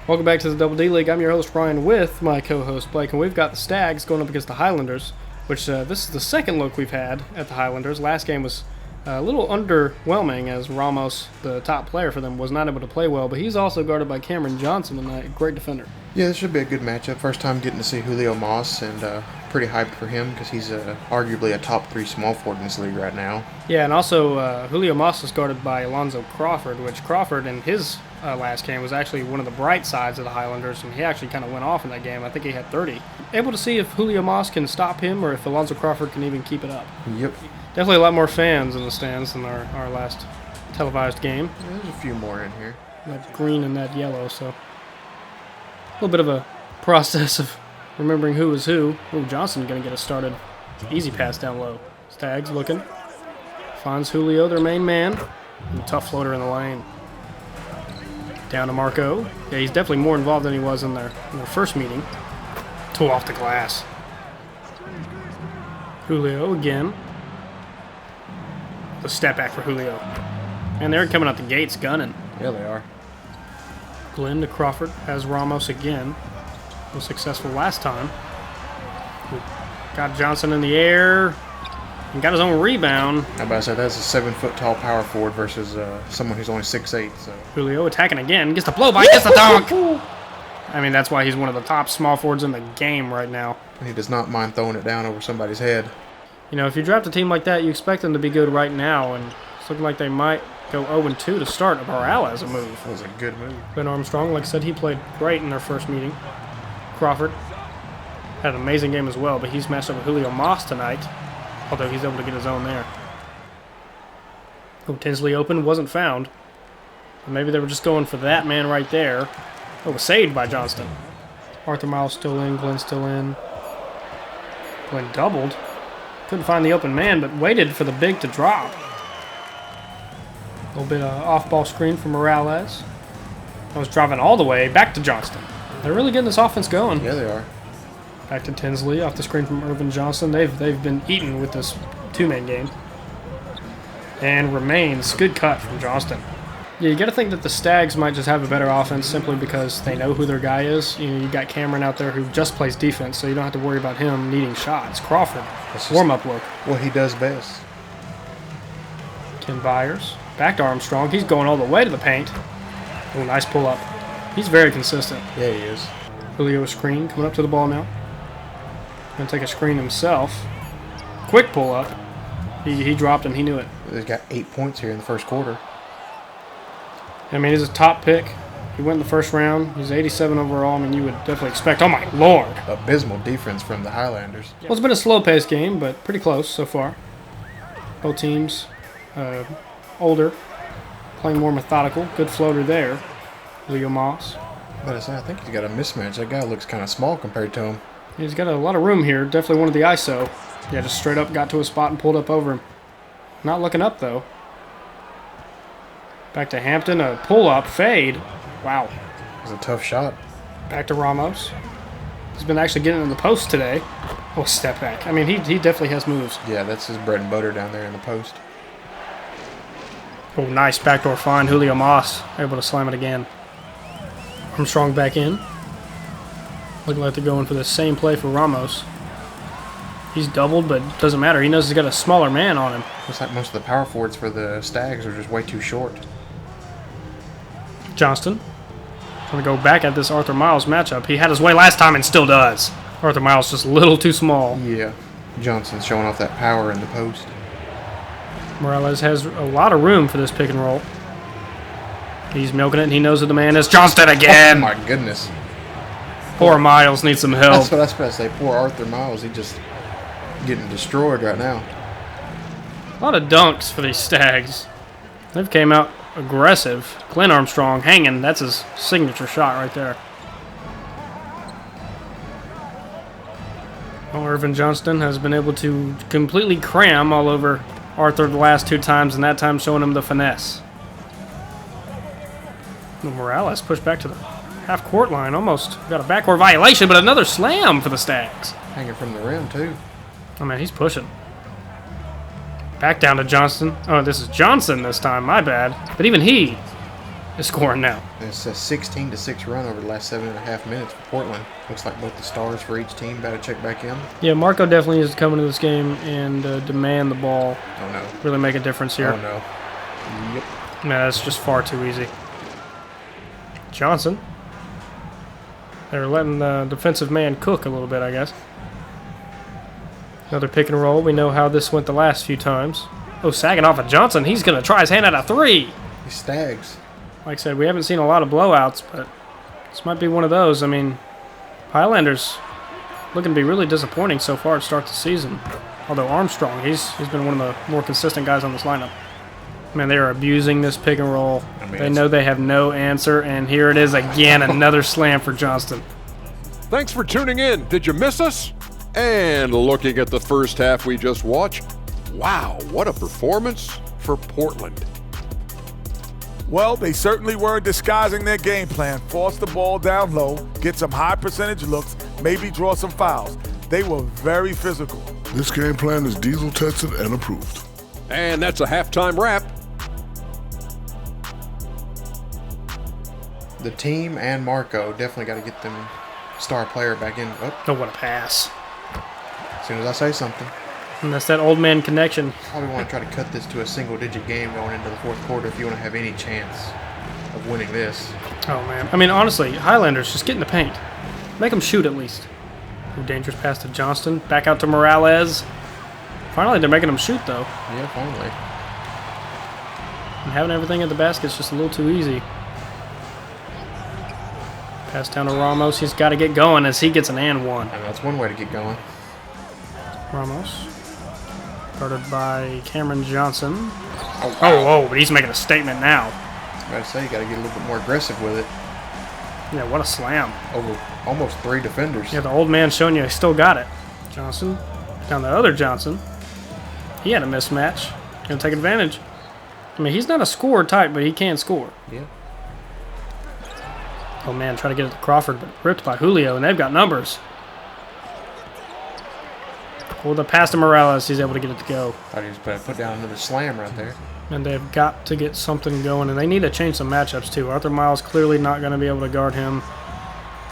Welcome back to the Double D League. I'm your host, Ryan, with my co-host, Blake, and we've got the Stags going up against the Highlanders, which this is the second look we've had at the Highlanders. Last game was a little underwhelming as Ramos, the top player for them, was not able to play well, but he's also guarded by Cameron Johnson tonight, great defender. Yeah, this should be a good matchup. First time getting to see Julio Moss, and pretty hyped for him because he's arguably a top 3 small forward in this league right now. Yeah, and also Julio Moss is guarded by Alonzo Crawford, which Crawford in his last game was actually one of the bright sides of the Highlanders, and he actually kind of went off in that game. I think he had 30. Able to see if Julio Moss can stop him or if Alonzo Crawford can even keep it up. Yep. Definitely a lot more fans in the stands than our last televised game. Yeah, there's a few more in here. That green and that yellow, so a little bit of a process of remembering who is who. Ooh, Johnson going to get us started. Easy pass down low. Stags looking. Finds Julio, their main man. And a tough floater in the lane. Down to Marco. Yeah, he's definitely more involved than he was in their first meeting. Two off the glass. Julio again. The step back for Julio. And they're coming out the gates gunning. Yeah, they are. Glenn to Crawford. Has Ramos again. Was successful last time. Got Johnson in the air. And got his own rebound. How about I said that's a 7-foot-tall power forward versus someone who's only 6'8". So. Julio attacking again. Gets the blow by. Gets the dunk. I mean, that's why he's one of the top small forwards in the game right now. He does not mind throwing it down over somebody's head. You know, if you draft a team like that, you expect them to be good right now. And it's looking like they might go 0-2 to start. Morale has a move. That was a good move. Ben Armstrong, like I said, he played great in their first meeting. Crawford had an amazing game as well, but he's matched up with Julio Moss tonight, although he's able to get his own there. Oh, Tinsley open, wasn't found. Maybe they were just going for that man right there. Oh, was saved by Johnston. Arthur Miles still in, Glenn still in. Glenn doubled. Couldn't find the open man, but waited for the big to drop. A little bit of off-ball screen for Morales. I was driving all the way back to Johnston. They're really getting this offense going. Yeah, they are. Back to Tinsley off the screen from Irvin Johnson. They've been eaten with this two-man game. And remains. Good cut from Johnston. Yeah, you got to think that the Stags might just have a better offense simply because they know who their guy is. You know, you got Cameron out there who just plays defense, so you don't have to worry about him needing shots. Crawford, warm-up look. What he does best. Ken Byers, back to Armstrong. He's going all the way to the paint. Oh, nice pull-up. He's very consistent. Yeah, he is. Julio screen, coming up to the ball now. Going to take a screen himself. Quick pull-up. He dropped and he knew it. He's got 8 points here in the first quarter. I mean, he's a top pick. He went in the first round. He's 87 overall. I mean, you would definitely expect, oh my Lord. Abysmal defense from the Highlanders. Well, it's been a slow-paced game, but pretty close so far. Both teams older, playing more methodical. Good floater there. Julio Moss. But I think he's got a mismatch. That guy looks kind of small compared to him. He's got a lot of room here. Definitely wanted the ISO. Yeah, just straight up got to a spot and pulled up over him. Not looking up, though. Back to Hampton. A pull-up. Fade. Wow. It was a tough shot. Back to Ramos. He's been actually getting in the post today. Oh, step back. I mean, he definitely has moves. Yeah, that's his bread and butter down there in the post. Oh, nice backdoor find. Julio Moss able to slam it again. Armstrong back in. Looking like they're going for the same play for Ramos. He's doubled, but doesn't matter. He knows he's got a smaller man on him. Looks like most of the power forwards for the Stags are just way too short. Johnston. Trying to go back at this Arthur Miles matchup. He had his way last time and still does. Arthur Miles just a little too small. Yeah. Johnson's showing off that power in the post. Morales has a lot of room for this pick and roll. He's milking it, and he knows who the man is. Johnston again! Oh, my goodness. Poor Miles needs some help. That's what I was supposed to say. Poor Arthur Miles. He just getting destroyed right now. A lot of dunks for these Stags. They've came out aggressive. Glenn Armstrong hanging. That's his signature shot right there. Well, Irvin Johnston has been able to completely cram all over Arthur the last 2 times, and that time showing him the finesse. Morales pushed back to the half-court line. Almost got a backcourt violation, but another slam for the Stags. Hanging from the rim, too. Oh, man, he's pushing. Back down to Johnston. Oh, this is Johnson this time. My bad. But even he is scoring now. It's a 16-6 run over the last 7.5 minutes for Portland. Looks like both the stars for each team about to check back in. Yeah, Marco definitely needs to come into this game and demand the ball. Oh, no. Really make a difference here. Oh, no. Yep. Man, that's just far too easy. Johnson. They're letting the defensive man cook a little bit, I guess. Another pick and roll. We know how this went the last few times. Oh, sagging off of Johnson. He's going to try his hand at a three. He stags. Like I said, we haven't seen a lot of blowouts, but this might be one of those. I mean, Highlanders looking to be really disappointing so far to start the season. Although Armstrong, he's been one of the more consistent guys on this lineup. Man, they are abusing this pick and roll. I mean, they know they have no answer, and here it is again, another slam for Johnston. Thanks for tuning in. Did you miss us? And looking at the first half we just watched, wow, what a performance for Portland. Well, they certainly weren't disguising their game plan. Force the ball down low, get some high percentage looks, maybe draw some fouls. They were very physical. This game plan is diesel tested and approved. And that's a halftime wrap. The team and Marco definitely got to get them star player back in. Oh, what a pass. As soon as I say something. And that's that old man connection. Probably want to try to cut this to a single-digit game going into the fourth quarter if you want to have any chance of winning this. Oh, man. I mean, honestly, Highlanders, just get in the paint. Make them shoot at least. Ooh, dangerous pass to Johnston. Back out to Morales. Finally, they're making them shoot, though. Yeah, finally. And having everything at the basket is just a little too easy. Pass down to Ramos. He's got to get going as he gets an and one. And that's one way to get going. Ramos. Guarded by Cameron Johnson. Oh, but he's making a statement now. I was about to say, you got to get a little bit more aggressive with it. Yeah, what a slam. Over almost 3 defenders. Yeah, the old man showing you he still got it. Johnson. Down the other Johnson. He had a mismatch. Gonna take advantage. I mean, he's not a scorer type, but he can score. Yeah. Oh, man, try to get it to Crawford, but ripped by Julio, and they've got numbers. Well, the pass to Morales, he's able to get it to go. Thought he was put down another slam right there. And they've got to get something going, and they need to change some matchups, too. Arthur Miles clearly not going to be able to guard him.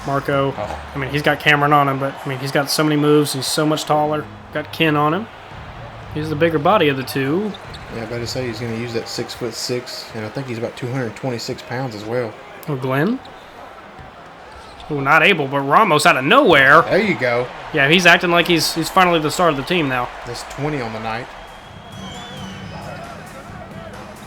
Marco, I mean, he's got Cameron on him, but, I mean, he's got so many moves. He's so much taller. Got Ken on him. He's the bigger body of the two. Yeah, I better say he's going to use that 6'6", and I think he's about 226 pounds as well. Oh, Glenn. Oh, not able, but Ramos out of nowhere. There you go. Yeah, he's acting like he's finally the star of the team now. That's 20 on the night.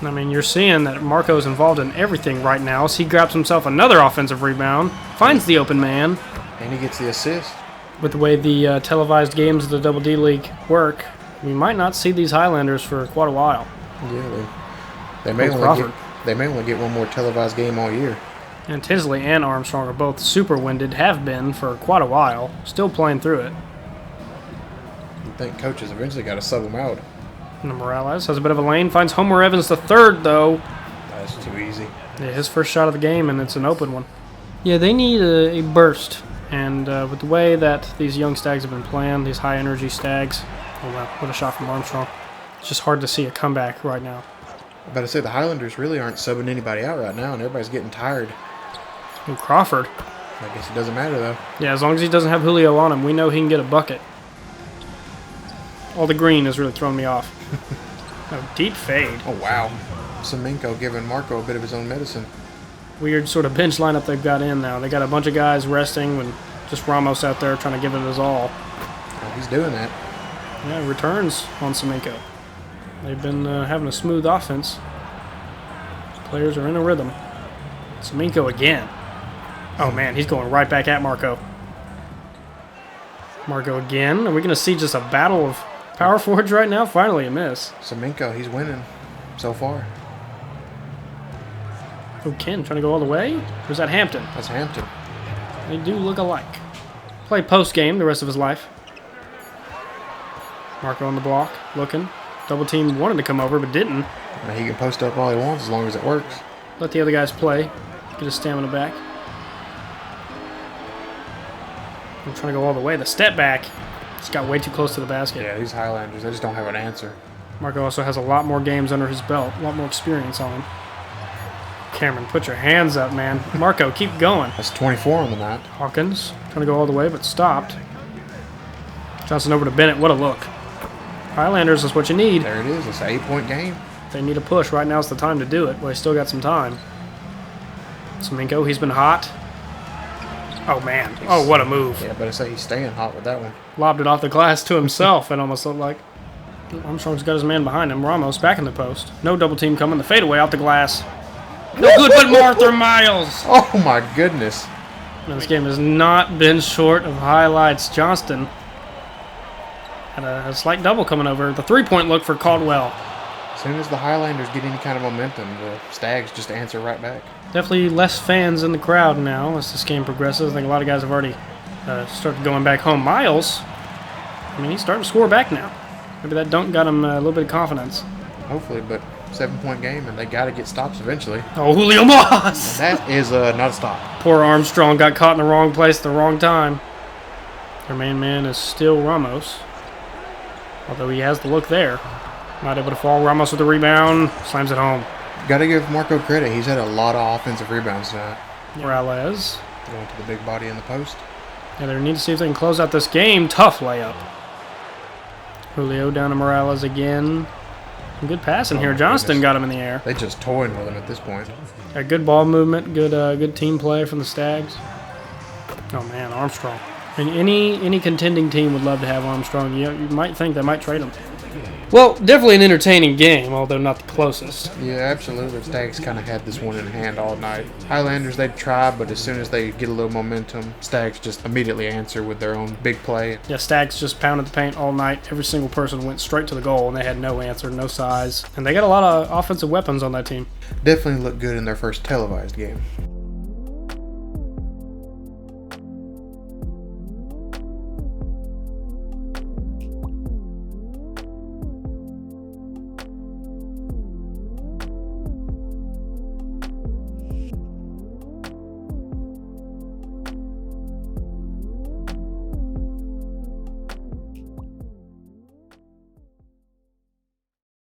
I mean, you're seeing that Marco's involved in everything right now. So he grabs himself another offensive rebound, finds the open man. And he gets the assist. With the way the televised games of the Double D League work, we might not see these Highlanders for quite a while. Yeah, they may only get one more televised game all year. And Tinsley and Armstrong are both super winded, have been for quite a while, still playing through it. You'd think coaches eventually got to sub them out. And Morales has a bit of a lane, finds Homer Evans the third, though. That's too easy. Yeah, his first shot of the game, and it's an open one. Yeah, they need a burst. And with the way that these young Stags have been playing, these high-energy Stags, oh wow, what a shot from Armstrong. It's just hard to see a comeback right now. I better say the Highlanders really aren't subbing anybody out right now, and everybody's getting tired. Ooh, Crawford. I guess it doesn't matter, though. Yeah, as long as he doesn't have Julio on him, we know he can get a bucket. All the green is really throwing me off. Oh, deep fade. Oh, wow. Semenko giving Marco a bit of his own medicine. Weird sort of bench lineup they've got in now. They got a bunch of guys resting and just Ramos out there trying to give it his all. Oh, he's doing that. Yeah, returns on Semenko. They've been having a smooth offense. Players are in a rhythm. Semenko again. Oh, man, he's going right back at Marco. Marco again. Are we going to see just a battle of power forwards right now? Finally a miss. Semenko, he's winning so far. Oh, Ken trying to go all the way? Or is that Hampton? That's Hampton. They do look alike. Play post-game the rest of his life. Marco on the block, looking. Double team wanted to come over, but didn't. Now he can post up all he wants as long as it works. Let the other guys play. Get his stamina back. I'm trying to go all the way. The step back just got way too close to the basket. Yeah, these Highlanders, they just don't have an answer. Marco also has a lot more games under his belt, a lot more experience on him. Cameron, put your hands up, man. Marco, keep going. That's 24 on the night. Hawkins trying to go all the way, but stopped. Johnson over to Bennett. What a look. Highlanders is what you need. There it is. It's an 8-point game. They need a push. Right now is the time to do it. Well, they still got some time. Semenko, he's been hot. Oh, man. Oh, what a move. Yeah, but I say he's staying hot with that one. Lobbed it off the glass to himself. It almost looked like Armstrong's got his man behind him. Ramos back in the post. No double team coming. The fadeaway out the glass. No good, but Martha Miles. Oh, my goodness. Now, this game has not been short of highlights. Johnston had a slight double coming over. The three-point look for Caldwell. As soon as the Highlanders get any kind of momentum, the Stags just answer right back. Definitely less fans in the crowd now as this game progresses. I think a lot of guys have already started going back home. Miles, I mean, he's starting to score back now. Maybe that dunk got him a little bit of confidence. Hopefully, but 7-point game, and they got to get stops eventually. Oh, Julio Moss! That is not a stop. Poor Armstrong got caught in the wrong place at the wrong time. Their main man is still Ramos, although he has the look there. Not able to fall. Ramos with the rebound. Slams it home. Got to give Marco credit. He's had a lot of offensive rebounds tonight. Morales. Going to the big body in the post. Yeah, they need to see if they can close out this game. Tough layup. Julio down to Morales again. Some good passing here. Johnston got him in the air. They just toying with him at this point. Got good ball movement. Good team play from the Stags. Oh, man, Armstrong. I mean, any contending team would love to have Armstrong. You might think they might trade him. Well, definitely an entertaining game, although not the closest. Yeah, absolutely. Stags kind of had this one in hand all night. Highlanders, they'd try, but as soon as they get a little momentum, Stags just immediately answer with their own big play. Yeah, Stags just pounded the paint all night. Every single person went straight to the goal, and they had no answer, no size. And they got a lot of offensive weapons on that team. Definitely looked good in their first televised game.